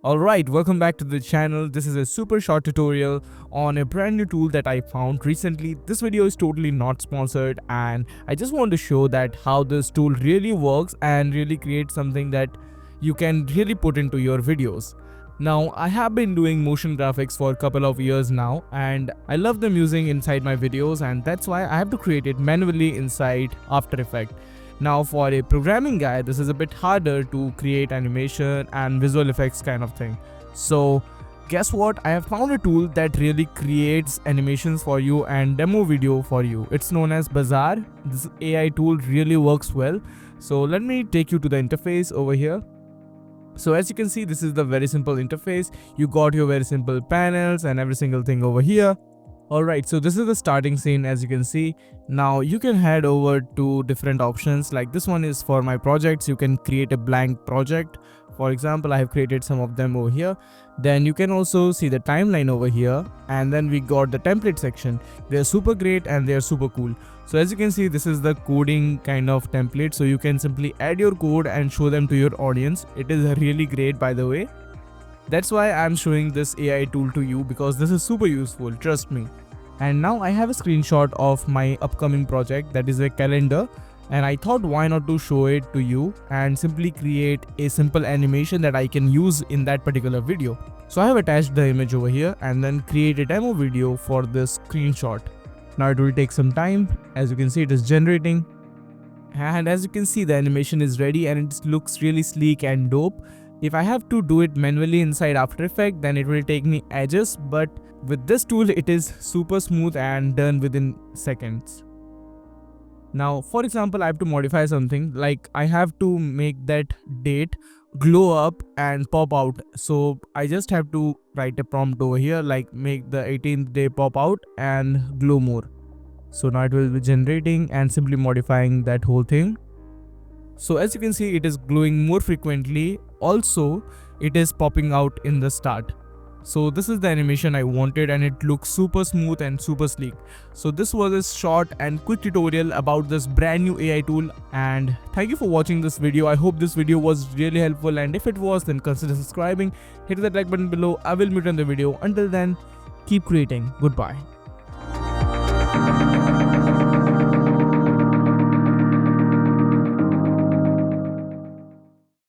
Alright, welcome back to the channel. This is a super short tutorial on a brand new tool that I found recently. This video is totally not sponsored and I just want to show that how this tool really works and really creates something that you can really put into your videos. Now, I have been doing motion graphics for a couple of years now and I love them using inside my videos, and that's why I have to create it manually inside After Effects. Now for a programming guy, this is a bit harder to create animation and visual effects kind of thing. So guess what? I have found a tool that really creates animations for you and demo video for you. It's known as Bazaar. This AI tool really works well. So let me take you to the interface over here. So as you can see, this is the very simple interface. You got your very simple panels and every single thing over here. Alright, so this is the starting scene, as you can see. Now you can head over to different options, like this one is for my projects. You can create a blank project. For example, I have created some of them over here. Then you can also see the timeline over here, and then we got the template section. They're super great and they're super cool. So as you can see, this is the coding kind of template, so you can simply add your code and show them to your audience. It is really great, by the way. That's why I'm showing this AI tool to you, because this is super useful, trust me. And now I have a screenshot of my upcoming project, that is a calendar, and I thought why not to show it to you and simply create a simple animation that I can use in that particular video. So I have attached the image over here and then create a demo video for this screenshot. Now it will take some time. As you can see, it is generating, and as you can see, the animation is ready and it looks really sleek and dope. If I have to do it manually inside After Effects, then it will take me ages, but with this tool it is super smooth and done within seconds. Now for example, I have to modify something, like I have to make that date glow up and pop out. So I just have to write a prompt over here, like make the 18th day pop out and glow more. So now it will be generating and simply modifying that whole thing. So as you can see, it is glowing more frequently. Also, it is popping out in the start. So this is the animation I wanted, and it looks super smooth and super sleek. So this was a short and quick tutorial about this brand new AI tool, and thank you for watching this video. I hope this video was really helpful, and if it was, then consider subscribing, hit that like button below. I will meet you in the video. Until then, keep creating. Goodbye.